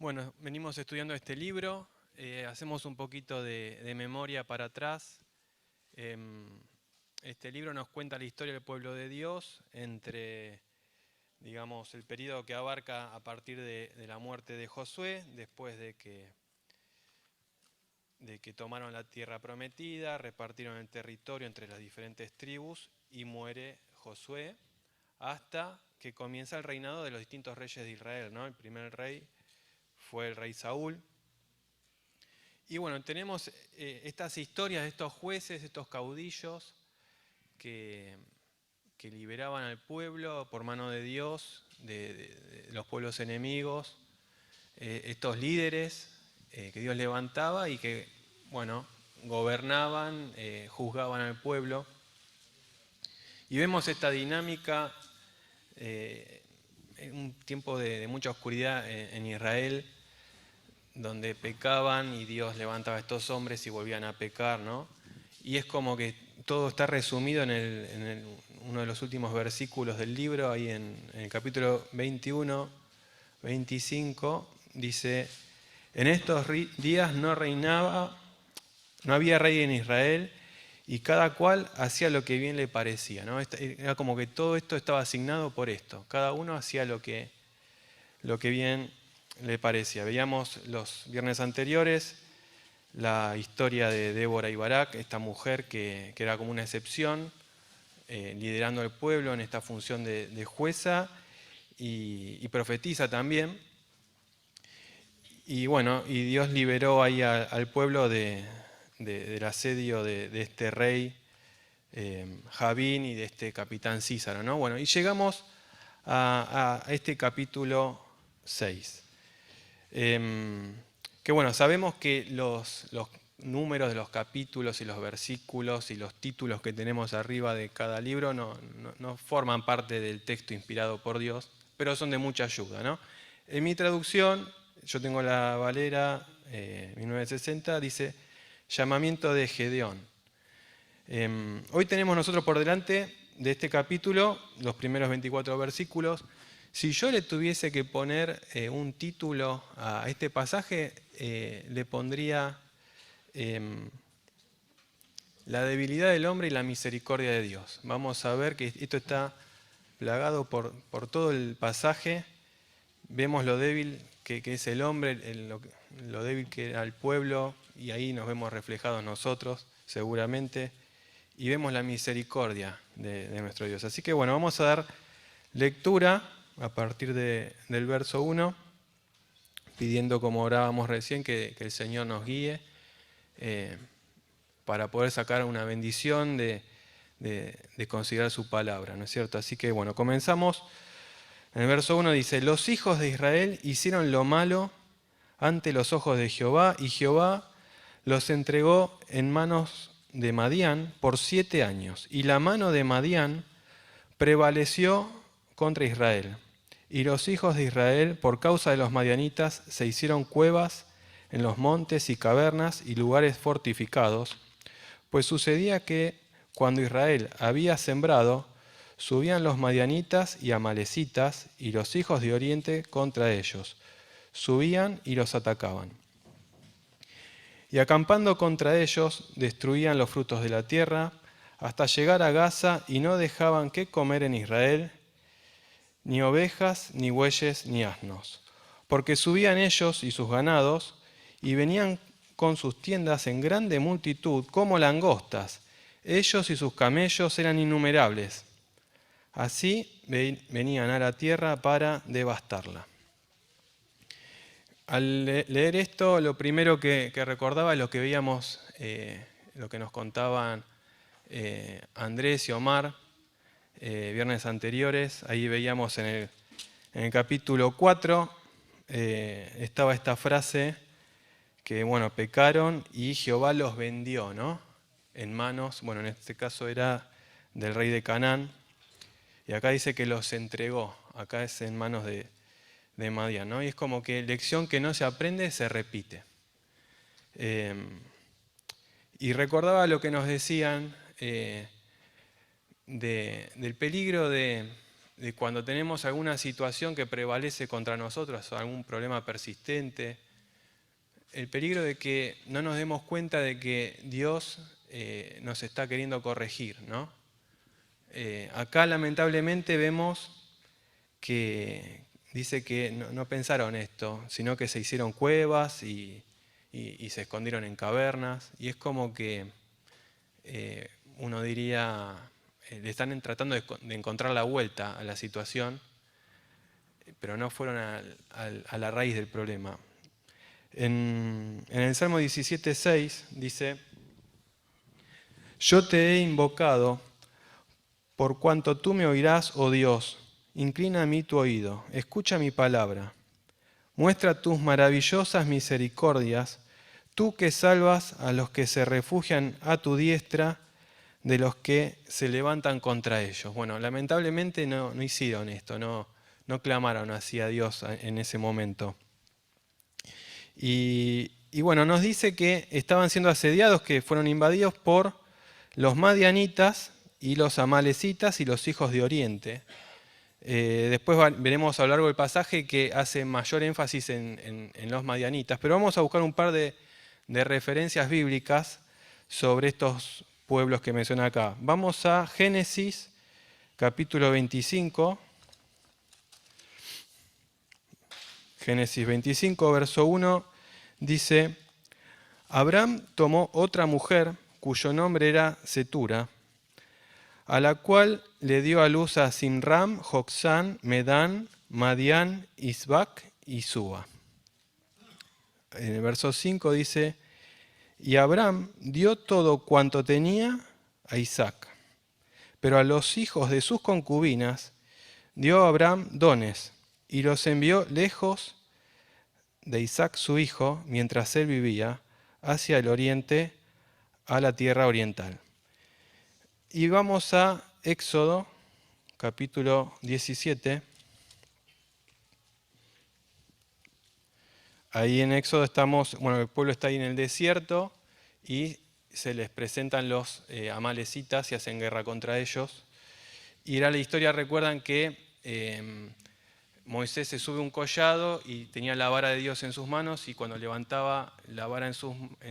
Bueno, venimos estudiando este libro, hacemos un poquito de memoria para atrás. Em, este libro nos cuenta la historia del pueblo de Dios entre, digamos, el periodo que abarca a partir de la muerte de Josué, después de que tomaron la tierra prometida, repartieron el territorio entre las diferentes tribus y muere Josué, hasta que comienza el reinado de los distintos reyes de Israel, ¿no? El primer rey fue el rey Saúl. Y bueno, tenemos estas historias de estos jueces, estos caudillos que, que liberaban al pueblo por mano de Dios, de los pueblos enemigos, estos líderes que Dios levantaba y que, bueno, gobernaban, juzgaban al pueblo. Y vemos esta dinámica en un tiempo de mucha oscuridad en Israel, donde pecaban y Dios levantaba a estos hombres y volvían a pecar, ¿no? Y es como que todo está resumido en uno de los últimos versículos del libro, ahí en el capítulo 21, 25, dice: en estos días no había rey en Israel, y cada cual hacía lo que bien le parecía, ¿no? Era como que todo esto estaba asignado por esto, cada uno hacía lo que bien le parecía. Veíamos los viernes anteriores la historia de Débora y Barak, esta mujer que era como una excepción, liderando al pueblo en esta función de jueza y profetiza también. Y bueno, y Dios liberó ahí al pueblo del asedio de este rey Javín y de este capitán Císara, ¿no? Bueno, y llegamos a este capítulo 6. Que bueno, sabemos que los números de los capítulos y los versículos y los títulos que tenemos arriba de cada libro no forman parte del texto inspirado por Dios, pero son de mucha ayuda, ¿no? En mi traducción, yo tengo la Valera 1960, dice llamamiento de Gedeón. Hoy tenemos nosotros por delante de este capítulo los primeros 24 versículos. Si yo le tuviese que poner un título a este pasaje, le pondría la debilidad del hombre y la misericordia de Dios. Vamos a ver que esto está plagado por todo el pasaje. Vemos lo débil que es el hombre, lo débil que era el pueblo, y ahí nos vemos reflejados nosotros, seguramente. Y vemos la misericordia de nuestro Dios. Así que bueno, vamos a dar lectura a partir del verso 1, pidiendo, como orábamos recién, que el Señor nos guíe para poder sacar una bendición de considerar su palabra, ¿no es cierto? Así que bueno, comenzamos. En el verso 1 dice: los hijos de Israel hicieron lo malo ante los ojos de Jehová, y Jehová los entregó en manos de Madián por 7 años. Y la mano de Madián prevaleció contra Israel. Y los hijos de Israel, por causa de los madianitas, se hicieron cuevas en los montes y cavernas y lugares fortificados, pues sucedía que cuando Israel había sembrado, subían los madianitas y amalecitas y los hijos de Oriente contra ellos. Subían y los atacaban. Y acampando contra ellos, destruían los frutos de la tierra, hasta llegar a Gaza, y no dejaban que comer en Israel, ni ovejas, ni bueyes, ni asnos. Porque subían ellos y sus ganados, y venían con sus tiendas en grande multitud, como langostas. Ellos y sus camellos eran innumerables. Así venían a la tierra para devastarla. Al leer esto, lo primero que recordaba es lo que veíamos, lo que nos contaban Andrés y Omar viernes anteriores. Ahí veíamos en el capítulo 4, estaba esta frase que, bueno, pecaron y Jehová los vendió, ¿no? En manos, bueno, en este caso era del rey de Canaán. Y acá dice que los entregó, acá es en manos de Madián, ¿no? Y es como que lección que no se aprende se repite. Y recordaba lo que nos decían del peligro de de cuando tenemos alguna situación que prevalece contra nosotros, algún problema persistente, el peligro de que no nos demos cuenta de que Dios nos está queriendo corregir, ¿no? Acá lamentablemente vemos que dice que no pensaron esto, sino que se hicieron cuevas y se escondieron en cavernas, y es como que uno diría, le están tratando de encontrar la vuelta a la situación, pero no fueron a la raíz del problema. En el Salmo 17:6 dice: yo te he invocado, por cuanto tú me oirás, oh Dios, inclina a mí tu oído, escucha mi palabra. Muestra tus maravillosas misericordias, tú que salvas a los que se refugian a tu diestra, de los que se levantan contra ellos. Bueno, lamentablemente no hicieron esto, no clamaron así a Dios en ese momento. Y bueno, nos dice que estaban siendo asediados, que fueron invadidos por los madianitas y los amalecitas y los hijos de Oriente. Después veremos a lo largo del pasaje que hace mayor énfasis en los madianitas, pero vamos a buscar un par de referencias bíblicas sobre estos pueblos que menciona acá. Vamos a Génesis capítulo 25. Génesis 25, verso 1, dice: Abraham tomó otra mujer cuyo nombre era Cetura, a la cual le dio a luz a Simram, Joksán, Medán, Madián, Isbac y Suba. En el verso 5 dice: y Abraham dio todo cuanto tenía a Isaac, pero a los hijos de sus concubinas dio a Abraham dones y los envió lejos de Isaac su hijo, mientras él vivía, hacia el oriente, a la tierra oriental. Y vamos a Éxodo, capítulo 17. Ahí en Éxodo estamos, bueno, el pueblo está ahí en el desierto y se les presentan los amalecitas y hacen guerra contra ellos. Y era la historia, recuerdan que Moisés se sube a un collado y tenía la vara de Dios en sus manos, y cuando levantaba la vara en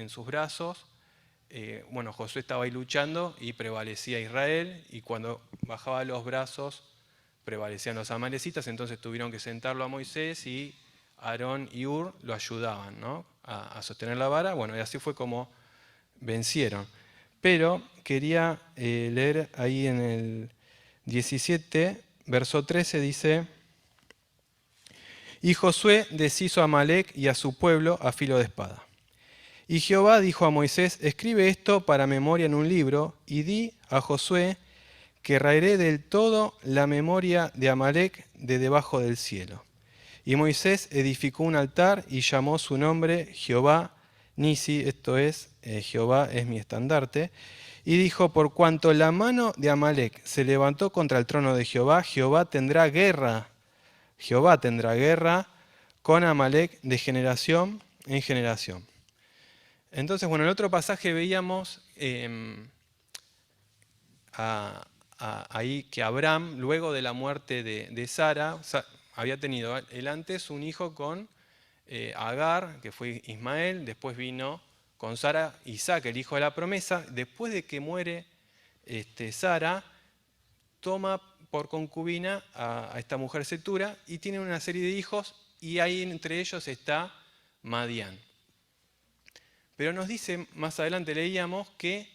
sus brazos, bueno, Josué estaba ahí luchando y prevalecía Israel, y cuando bajaba los brazos prevalecían los amalecitas. Entonces tuvieron que sentarlo a Moisés y Aarón y Hur lo ayudaban, ¿no?, a sostener la vara. Bueno, y así fue como vencieron. Pero quería leer ahí en el 17, verso 13, dice: y Josué deshizo a Amalec y a su pueblo a filo de espada. Y Jehová dijo a Moisés: escribe esto para memoria en un libro, y di a Josué que raeré del todo la memoria de Amalec de debajo del cielo. Y Moisés edificó un altar y llamó su nombre Jehová Nisi, esto es, Jehová es mi estandarte. Y dijo: por cuanto la mano de Amalec se levantó contra el trono de Jehová, Jehová tendrá guerra con Amalec de generación en generación. Entonces, bueno, en el otro pasaje veíamos ahí que Abraham, luego de la muerte de Sara, había tenido él antes un hijo con Agar, que fue Ismael. Después vino con Sara Isaac, el hijo de la promesa. Después de que muere Sara, toma por concubina a esta mujer Cetura y tiene una serie de hijos, y ahí entre ellos está Madián. Pero nos dice, más adelante leíamos, que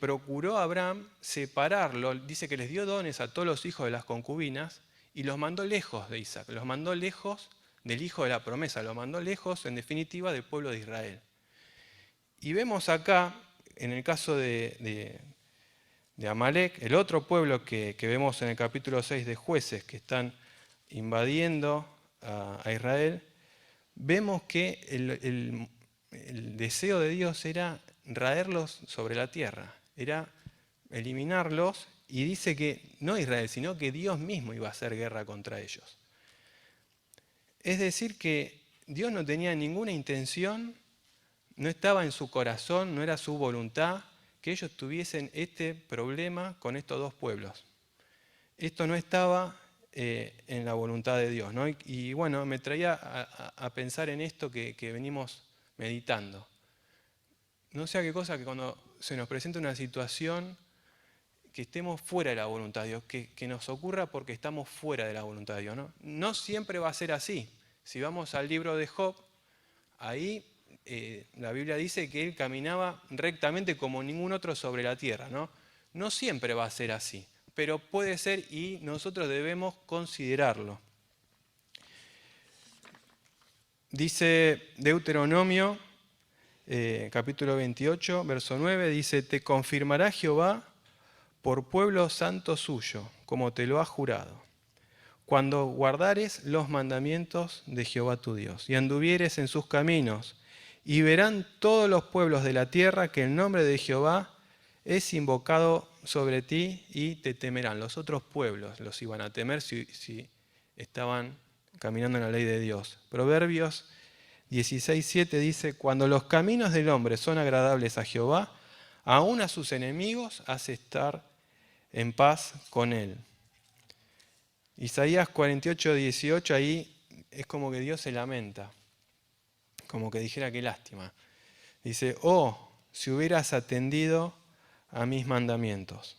procuró Abraham separarlo. Dice que les dio dones a todos los hijos de las concubinas y los mandó lejos de Isaac, los mandó lejos del hijo de la promesa, los mandó lejos, en definitiva, del pueblo de Israel. Y vemos acá, en el caso de Amalec, el otro pueblo que vemos en el capítulo 6 de Jueces, que están invadiendo a Israel, vemos que el deseo de Dios era raerlos sobre la tierra, era eliminarlos, y dice que no Israel, sino que Dios mismo iba a hacer guerra contra ellos. Es decir, que Dios no tenía ninguna intención, no estaba en su corazón, no era su voluntad que ellos tuviesen este problema con estos dos pueblos. esto no estaba en la voluntad de Dios, ¿no? Y bueno, me traía a pensar en esto que venimos meditando. No sea qué cosa que cuando se nos presenta una situación que estemos fuera de la voluntad de Dios, que nos ocurra porque estamos fuera de la voluntad de Dios, ¿no? No siempre va a ser así. Si vamos al libro de Job, ahí la Biblia dice que él caminaba rectamente como ningún otro sobre la tierra, ¿no? No siempre va a ser así, pero puede ser y nosotros debemos considerarlo. Dice Deuteronomio, capítulo 28, verso 9, dice, te confirmará Jehová por pueblo santo suyo, como te lo ha jurado, cuando guardares los mandamientos de Jehová tu Dios, y anduvieres en sus caminos, y verán todos los pueblos de la tierra que el nombre de Jehová es invocado sobre ti, y te temerán. Los otros pueblos los iban a temer si estaban caminando en la ley de Dios. Proverbios 16:7 dice, cuando los caminos del hombre son agradables a Jehová, aún a sus enemigos hace estar en paz con él. Isaías 48:18, ahí es como que Dios se lamenta, como que dijera qué lástima. Dice, oh, si hubieras atendido a mis mandamientos,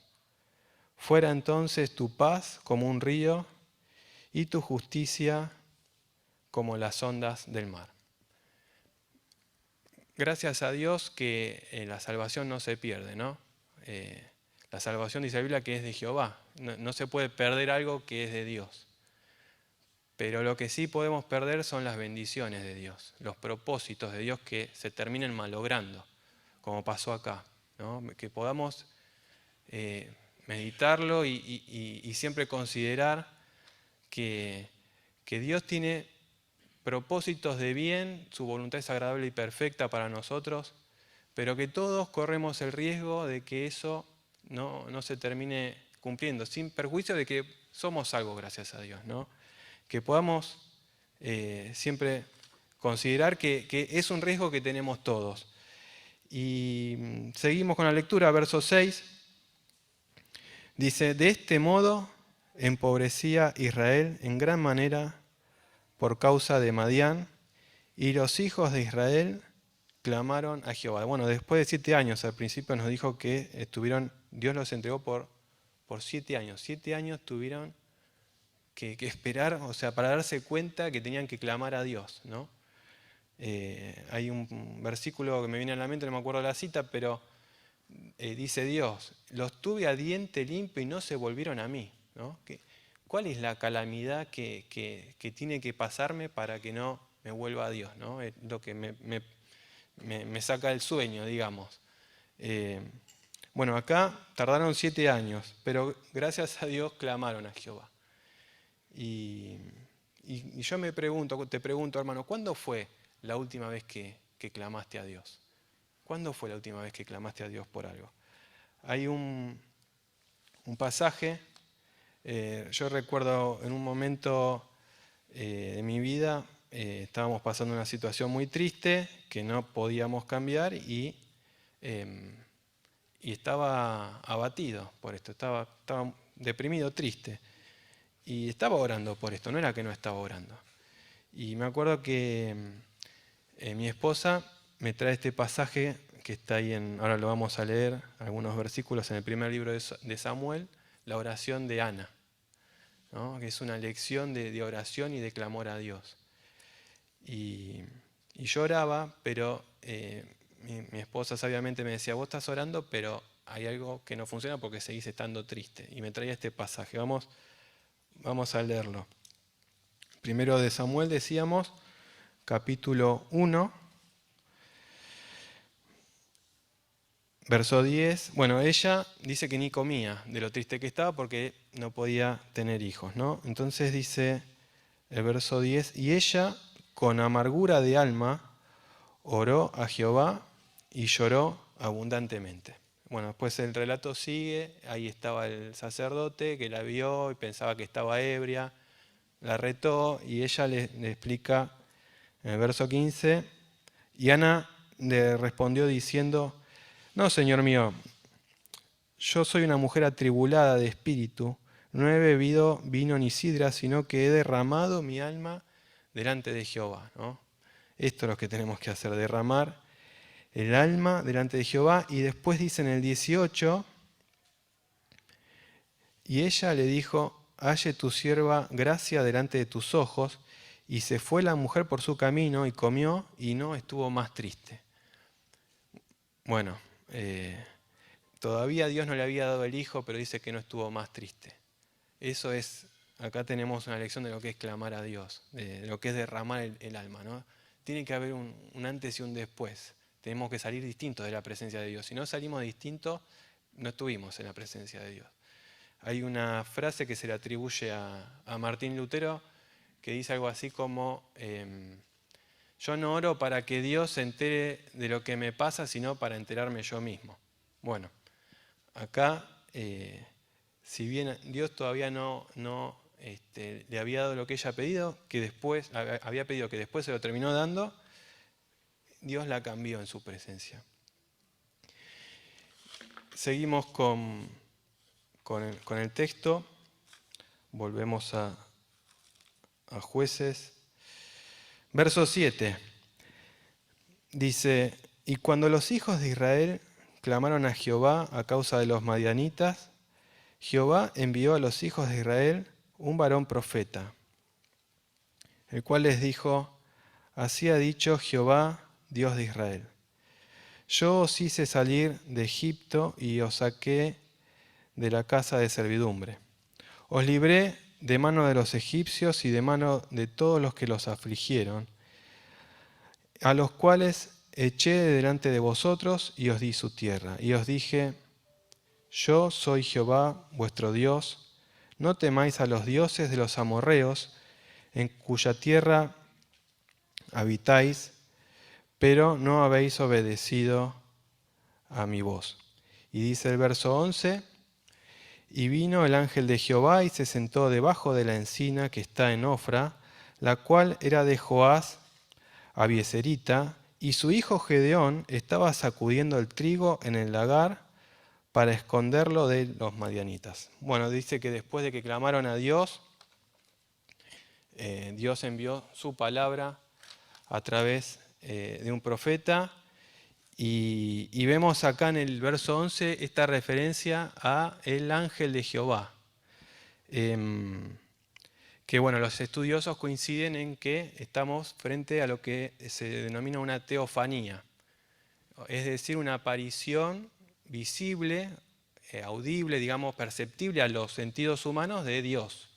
fuera entonces tu paz como un río y tu justicia como las ondas del mar. Gracias a Dios que la salvación no se pierde, ¿no? La salvación dice la Biblia que es de Jehová. No se puede perder algo que es de Dios. Pero lo que sí podemos perder son las bendiciones de Dios, los propósitos de Dios que se terminen malogrando, como pasó acá, ¿no? Que podamos meditarlo y siempre considerar que Dios tiene propósitos de bien, su voluntad es agradable y perfecta para nosotros, pero que todos corremos el riesgo de que eso no se termine cumpliendo, sin perjuicio de que somos algo gracias a Dios, ¿no? Que podamos siempre considerar que es un riesgo que tenemos todos. Y seguimos con la lectura, verso 6. Dice, de este modo empobrecía Israel en gran manera por causa de Madián, y los hijos de Israel clamaron a Jehová. Bueno, después de 7 años, al principio nos dijo que Dios los entregó por 7 años. 7 años tuvieron que esperar, o sea, para darse cuenta que tenían que clamar a Dios, ¿no? Hay un versículo que me viene a la mente, no me acuerdo la cita, pero dice Dios, los tuve a diente limpio y no se volvieron a mí, ¿no? ¿Cuál es la calamidad que tiene que pasarme para que no me vuelva a Dios, ¿no? Es lo que me saca el sueño, digamos. Bueno, acá tardaron 7 años, pero gracias a Dios clamaron a Jehová. Y yo te pregunto, hermano, ¿cuándo fue la última vez que clamaste a Dios? ¿Cuándo fue la última vez que clamaste a Dios por algo? Hay un pasaje, yo recuerdo en un momento de mi vida, estábamos pasando una situación muy triste que no podíamos cambiar y estaba abatido por esto, estaba deprimido, triste. Y estaba orando por esto, no era que no estaba orando. Y me acuerdo que mi esposa me trae este pasaje que está ahí, ahora lo vamos a leer, algunos versículos en el primer libro de Samuel, la oración de Ana, ¿no? Que es una lección de oración y de clamor a Dios. Y yo oraba, pero mi esposa sabiamente me decía, vos estás orando, pero hay algo que no funciona porque seguís estando triste. Y me traía este pasaje, Vamos a leerlo. Primero de Samuel, decíamos, capítulo 1, verso 10. Bueno, ella dice que ni comía de lo triste que estaba porque no podía tener hijos, ¿no? Entonces dice el verso 10, y ella con amargura de alma oró a Jehová y lloró abundantemente. Bueno, después el relato sigue, ahí estaba el sacerdote que la vio y pensaba que estaba ebria, la retó y ella le explica en el verso 15, y Ana le respondió diciendo, no, señor mío, yo soy una mujer atribulada de espíritu, no he bebido vino ni sidra, sino que he derramado mi alma delante de Jehová, ¿no? Esto es lo que tenemos que hacer, derramar el alma delante de Jehová. Y después dice en el 18, y ella le dijo, halle tu sierva gracia delante de tus ojos. Y se fue la mujer por su camino y comió y no estuvo más triste. Bueno, todavía Dios no le había dado el hijo, pero dice que no estuvo más triste. Eso es, acá tenemos una lección de lo que es clamar a Dios, de lo que es derramar el alma, ¿no? Tiene que haber un antes y un después. Tenemos que salir distintos de la presencia de Dios. Si no salimos distintos, no estuvimos en la presencia de Dios. Hay una frase que se le atribuye a Martín Lutero que dice algo así como, yo no oro para que Dios se entere de lo que me pasa, sino para enterarme yo mismo. Bueno, acá, si bien Dios todavía no le había dado lo que ella había pedido que después se lo terminó dando, Dios la cambió en su presencia. Seguimos con el texto, volvemos a Jueces. Verso 7, dice, y cuando los hijos de Israel clamaron a Jehová a causa de los madianitas, Jehová envió a los hijos de Israel un varón profeta, el cual les dijo, así ha dicho Jehová, Dios de Israel, yo os hice salir de Egipto y os saqué de la casa de servidumbre. Os libré de mano de los egipcios y de mano de todos los que los afligieron, a los cuales eché de delante de vosotros y os di su tierra. Y os dije, yo soy Jehová vuestro Dios, no temáis a los dioses de los amorreos, en cuya tierra habitáis, pero no habéis obedecido a mi voz. Y dice el verso 11, y vino el ángel de Jehová y se sentó debajo de la encina que está en Ofra, la cual era de Joás Abieserita, y su hijo Gedeón estaba sacudiendo el trigo en el lagar para esconderlo de los madianitas. Bueno, dice que después de que clamaron a Dios, Dios envió su palabra a través de un profeta. Y vemos acá en el verso 11 esta referencia a el ángel de Jehová. Que bueno, los estudiosos coinciden en que estamos frente a lo que se denomina una teofanía. Es decir, una aparición visible, audible, digamos, perceptible a los sentidos humanos de Dios.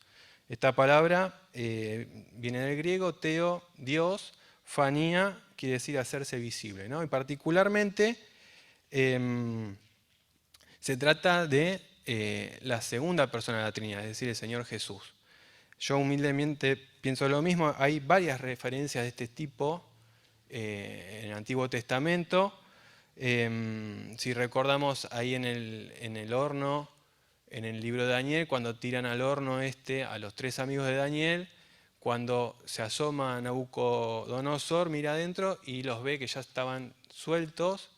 Esta palabra viene del griego, teo, Dios, fanía, quiere decir hacerse visible, ¿no? Y particularmente se trata de la segunda persona de la Trinidad, es decir, el Señor Jesús. Yo humildemente pienso lo mismo, hay varias referencias de este tipo en el Antiguo Testamento. Si recordamos ahí en el horno, en el libro de Daniel, cuando tiran al horno a los tres amigos de Daniel, cuando se asoma Nabucodonosor, mira adentro y los ve que ya estaban sueltos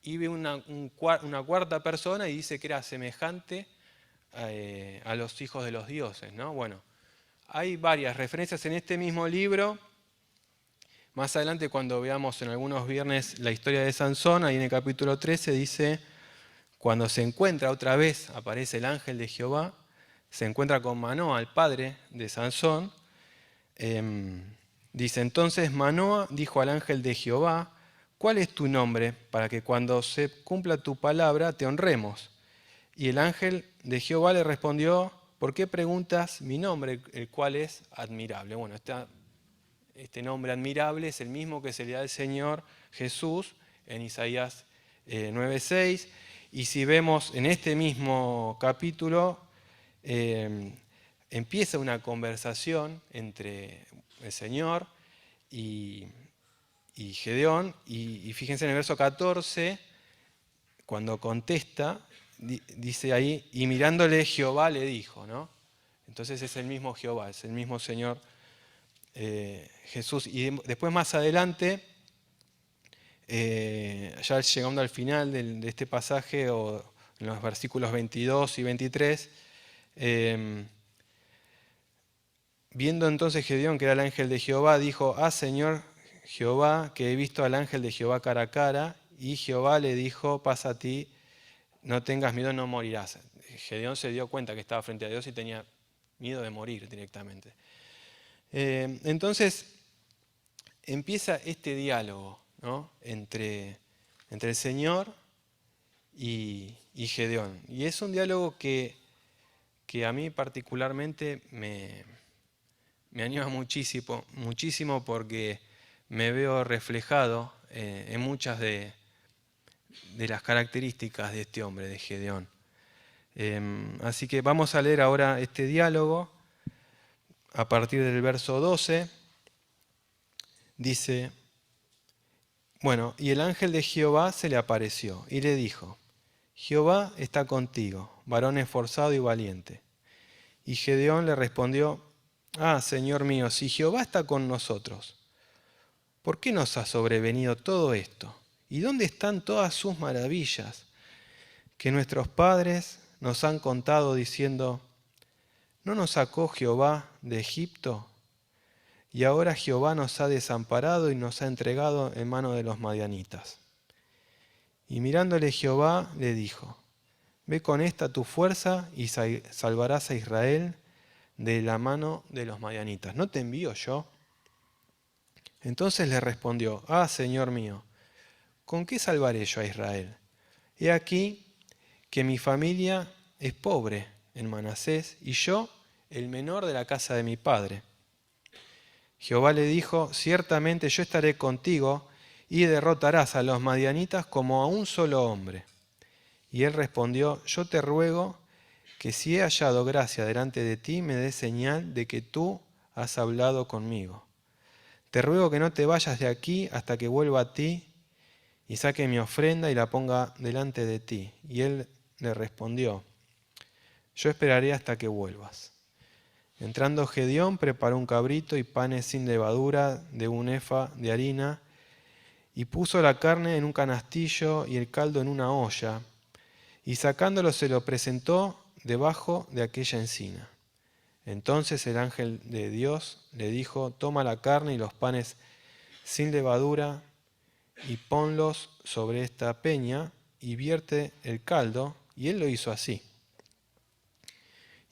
y ve una cuarta persona y dice que era semejante a los hijos de los dioses, ¿no? Bueno, hay varias referencias en este mismo libro. Más adelante, cuando veamos en algunos viernes la historia de Sansón, ahí en el capítulo 13 dice, cuando se encuentra otra vez, aparece el ángel de Jehová, se encuentra con Manoa, el padre de Sansón. Dice, entonces Manoa dijo al ángel de Jehová, ¿cuál es tu nombre para que cuando se cumpla tu palabra te honremos? Y el ángel de Jehová le respondió, ¿por qué preguntas mi nombre, el cual es admirable? Bueno, este nombre admirable es el mismo que se le da al Señor Jesús en Isaías 9:6. Y si vemos en este mismo capítulo, empieza una conversación entre el Señor y Gedeón. Y fíjense en el verso 14, cuando contesta, dice ahí, y mirándole Jehová le dijo, ¿no? Entonces es el mismo Jehová, es el mismo Señor Jesús. Y después más adelante, ya llegando al final de este pasaje, o en los versículos 22 y 23, Viendo entonces Gedeón que era el ángel de Jehová, dijo: Ah, Señor Jehová, que he visto al ángel de Jehová cara a cara. Y Jehová le dijo: pasa a ti, no tengas miedo, no morirás. Gedeón se dio cuenta que estaba frente a Dios y tenía miedo de morir directamente. Entonces empieza este diálogo, ¿no?, entre el Señor y Gedeón. Y es un diálogo que a mí particularmente me anima muchísimo porque me veo reflejado en muchas de las características de este hombre, de Gedeón. Así que vamos a leer ahora este diálogo a partir del verso 12. Dice: bueno, y el ángel de Jehová se le apareció y le dijo: Jehová está contigo, varón esforzado y valiente. Y Gedeón le respondió: Ah, Señor mío, si Jehová está con nosotros, ¿por qué nos ha sobrevenido todo esto? ¿Y dónde están todas sus maravillas que nuestros padres nos han contado diciendo: ¿no nos sacó Jehová de Egipto? Y ahora Jehová nos ha desamparado y nos ha entregado en mano de los madianitas. Y mirándole Jehová le dijo: Ve con esta tu fuerza y salvarás a Israel de la mano de los madianitas. ¿No te envío yo? Entonces le respondió: Ah, Señor mío, ¿con qué salvaré yo a Israel? He aquí que mi familia es pobre en Manasés y yo el menor de la casa de mi padre. Jehová le dijo: Ciertamente yo estaré contigo y derrotarás a los madianitas como a un solo hombre. Y él respondió: Yo te ruego que si he hallado gracia delante de ti, me des señal de que tú has hablado conmigo. Te ruego que no te vayas de aquí hasta que vuelva a ti y saque mi ofrenda y la ponga delante de ti. Y él le respondió: Yo esperaré hasta que vuelvas. Entrando Gedeón, preparó un cabrito y panes sin levadura de un efa de harina, y puso la carne en un canastillo y el caldo en una olla, y sacándolo se lo presentó debajo de aquella encina. Entonces el ángel de Dios le dijo: Toma la carne y los panes sin levadura y ponlos sobre esta peña y vierte el caldo. Y él lo hizo así.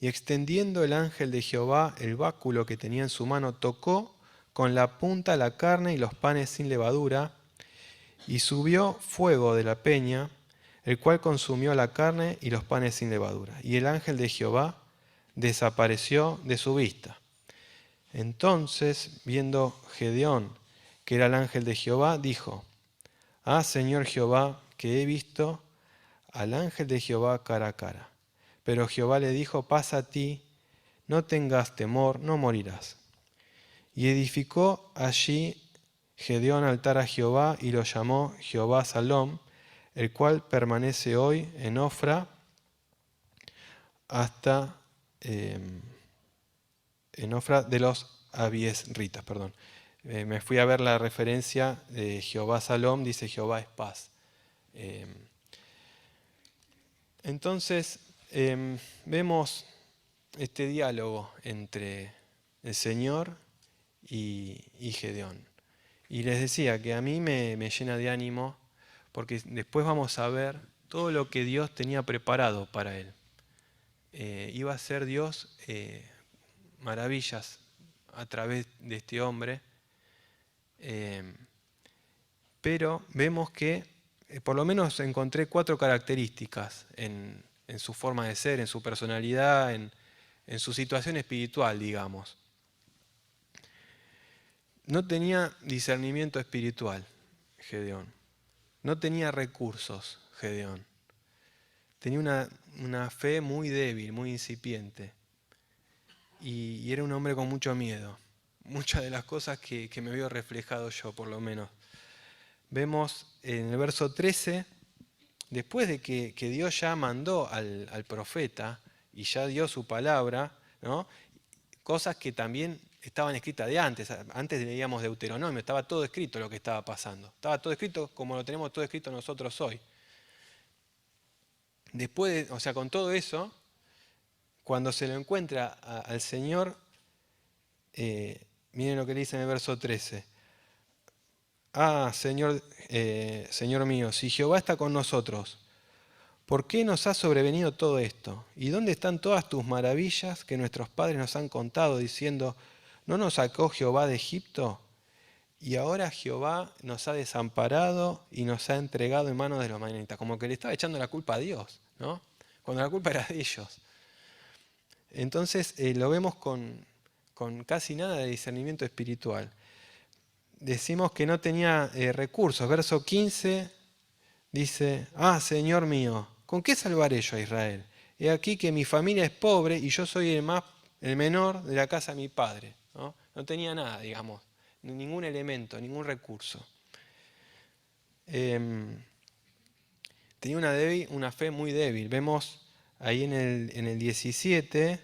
Y extendiendo el ángel de Jehová el báculo que tenía en su mano, tocó con la punta la carne y los panes sin levadura, y subió fuego de la peña, el cual consumió la carne y los panes sin levadura. Y el ángel de Jehová desapareció de su vista. Entonces, viendo Gedeón que era el ángel de Jehová, dijo: Ah, Señor Jehová, que he visto al ángel de Jehová cara a cara. Pero Jehová le dijo: Pasa a ti, no tengas temor, no morirás. Y edificó allí Gedeón altar a Jehová y lo llamó Jehová Salom, el cual permanece hoy en Ofra hasta en Ofra de los Abiesritas. Me fui a ver la referencia de Jehová Salom, dice Jehová es paz. Entonces vemos este diálogo entre el Señor y Gedeón. Y les decía que a mí me llena de ánimo porque después vamos a ver todo lo que Dios tenía preparado para él. Iba a hacer Dios maravillas a través de este hombre, pero vemos que por lo menos encontré 4 características en su forma de ser, en su personalidad, en su situación espiritual, digamos. No tenía discernimiento espiritual, Gedeón. No tenía recursos, Gedeón. Tenía una fe muy débil, muy incipiente. Y era un hombre con mucho miedo. Muchas de las cosas que me veo reflejado yo, por lo menos. Vemos en el verso 13, después de que Dios ya mandó al profeta y ya dio su palabra, ¿no?, cosas que también estaban escritas de antes. Antes leíamos Deuteronomio, estaba todo escrito lo que estaba pasando. Estaba todo escrito como lo tenemos todo escrito nosotros hoy. Después, con todo eso, cuando se lo encuentra al Señor, miren lo que le dice en el verso 13. Ah, Señor, Señor mío, si Jehová está con nosotros, ¿por qué nos ha sobrevenido todo esto? ¿Y dónde están todas tus maravillas que nuestros padres nos han contado, diciendo, ¿no nos sacó Jehová de Egipto? Y ahora Jehová nos ha desamparado y nos ha entregado en manos de los madianitas. Como que le estaba echando la culpa a Dios, ¿no? Cuando la culpa era de ellos. Entonces lo vemos con casi nada de discernimiento espiritual. Decimos que no tenía recursos. Verso 15 dice, ah, Señor mío, ¿con qué salvaré yo a Israel? He aquí que mi familia es pobre y yo soy el menor de la casa de mi padre. No tenía nada, digamos, ningún elemento, ningún recurso. Tenía una fe muy débil. Vemos ahí en el 17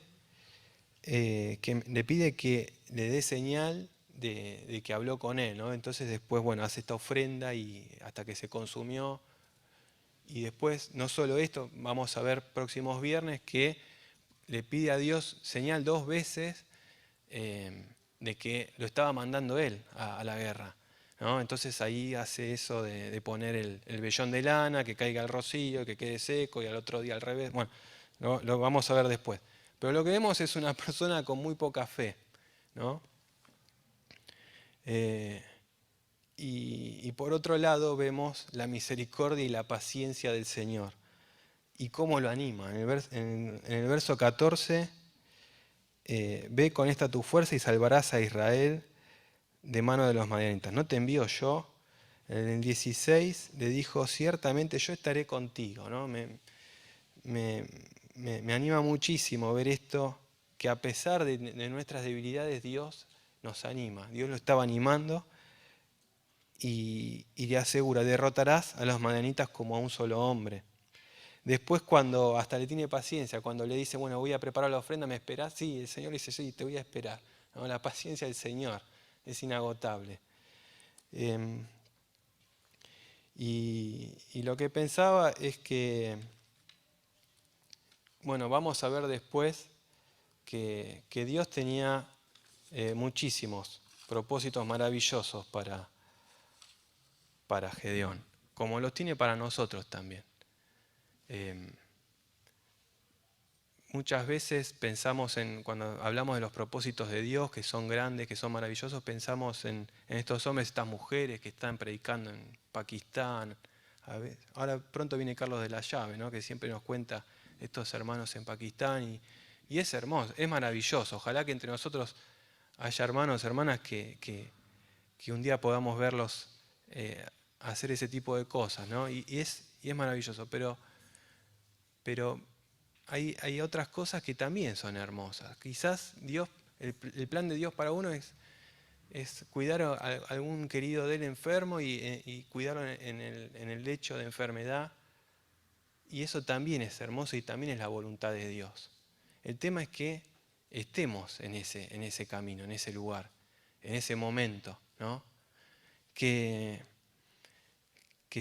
que le pide que le dé señal de que habló con él, ¿no? Entonces después, bueno, hace esta ofrenda y hasta que se consumió. Y después, no solo esto, vamos a ver próximos viernes que le pide a Dios señal 2 veces de que lo estaba mandando él a la guerra, ¿no? Entonces ahí hace eso de poner el vellón de lana, que caiga el rocío, que quede seco y al otro día al revés. Bueno, lo vamos a ver después. Pero lo que vemos es una persona con muy poca fe, ¿no? Y por otro lado vemos la misericordia y la paciencia del Señor. Y cómo lo anima. En el verso 14, ve con esta tu fuerza y salvarás a Israel de mano de los madianitas. ¿No te envío yo? En el 16 le dijo, ciertamente yo estaré contigo, ¿no? Me anima muchísimo ver esto, que a pesar de nuestras debilidades, Dios nos anima. Dios lo estaba animando y le asegura, derrotarás a los madianitas como a un solo hombre. Después cuando hasta le tiene paciencia, cuando le dice, bueno, voy a preparar la ofrenda, ¿me esperás? Sí, el Señor dice, sí, te voy a esperar. ¿No? La paciencia del Señor es inagotable. Y lo que pensaba es que, bueno, vamos a ver después que Dios tenía muchísimos propósitos maravillosos para Gedeón, como los tiene para nosotros también. Muchas veces pensamos cuando hablamos de los propósitos de Dios, que son grandes, que son maravillosos, pensamos en estos hombres, estas mujeres que están predicando en Pakistán. Ahora pronto viene Carlos de la Llave, ¿no? Que siempre nos cuenta estos hermanos en Pakistán. Y es hermoso, es maravilloso. Ojalá que entre nosotros haya hermanos, hermanas que un día podamos verlos hacer ese tipo de cosas, ¿no? Y es maravilloso, pero hay otras cosas que también son hermosas. Quizás Dios, el plan de Dios para uno es cuidar a algún querido de él enfermo y cuidarlo en el lecho de enfermedad. Y eso también es hermoso y también es la voluntad de Dios. El tema es que estemos en ese camino, en ese lugar, en ese momento, ¿no? Que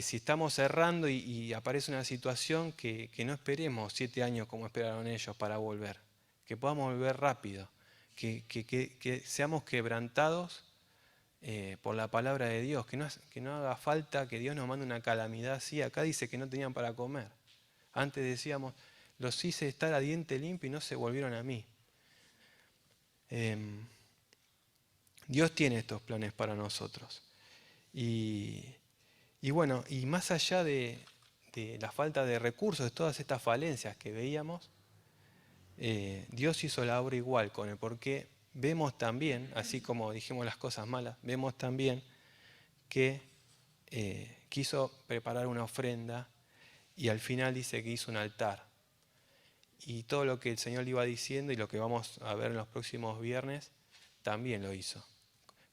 si estamos errando y aparece una situación, que no esperemos 7 años como esperaron ellos para volver, que podamos volver rápido, que seamos quebrantados por la palabra de Dios, que no haga falta que Dios nos mande una calamidad así. Acá dice que no tenían para comer. Antes decíamos, los hice estar a diente limpio y no se volvieron a mí. Dios tiene estos planes para nosotros. Y bueno, y más allá de la falta de recursos, de todas estas falencias que veíamos, Dios hizo la obra igual con él, porque vemos también, así como dijimos las cosas malas, vemos también que quiso preparar una ofrenda y al final dice que hizo un altar. Y todo lo que el Señor le iba diciendo y lo que vamos a ver en los próximos viernes, también lo hizo.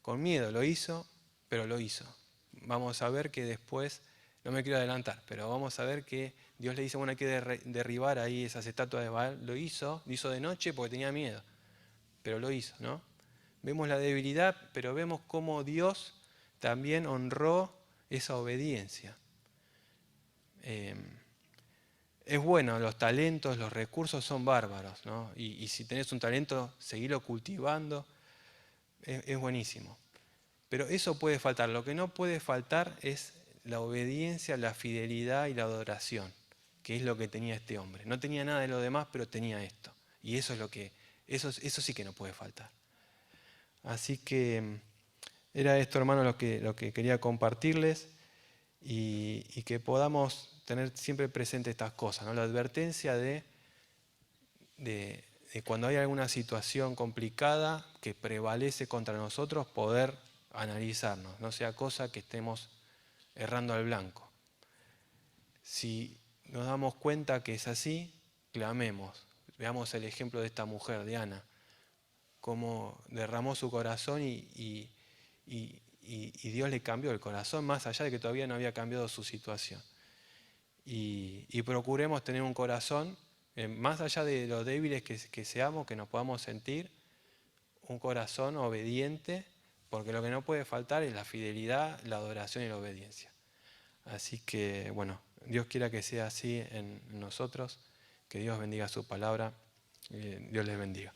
Con miedo lo hizo, pero lo hizo. Vamos a ver que después, no me quiero adelantar, pero vamos a ver que Dios le dice, bueno, hay que derribar ahí esas estatuas de Baal. Lo hizo de noche porque tenía miedo, pero lo hizo, ¿no? Vemos la debilidad, pero vemos cómo Dios también honró esa obediencia. es bueno, los talentos, los recursos son bárbaros, ¿no? Y si tenés un talento, seguirlo cultivando, es buenísimo. Pero eso puede faltar. Lo que no puede faltar es la obediencia, la fidelidad y la adoración, que es lo que tenía este hombre. No tenía nada de lo demás, pero tenía esto. Y eso es lo que, eso sí que no puede faltar. Así que era esto, hermano, lo que quería compartirles y que podamos tener siempre presente estas cosas, ¿no? La advertencia de cuando hay alguna situación complicada que prevalece contra nosotros, poder analizarnos, no sea cosa que estemos errando al blanco. Si nos damos cuenta que es así, clamemos. Veamos el ejemplo de esta mujer, de Ana, cómo derramó su corazón y Dios le cambió el corazón, más allá de que todavía no había cambiado su situación. Y procuremos tener un corazón, más allá de lo débiles que seamos, que nos podamos sentir, un corazón obediente, porque lo que no puede faltar es la fidelidad, la adoración y la obediencia. Así que, bueno, Dios quiera que sea así en nosotros, que Dios bendiga su palabra, Dios les bendiga.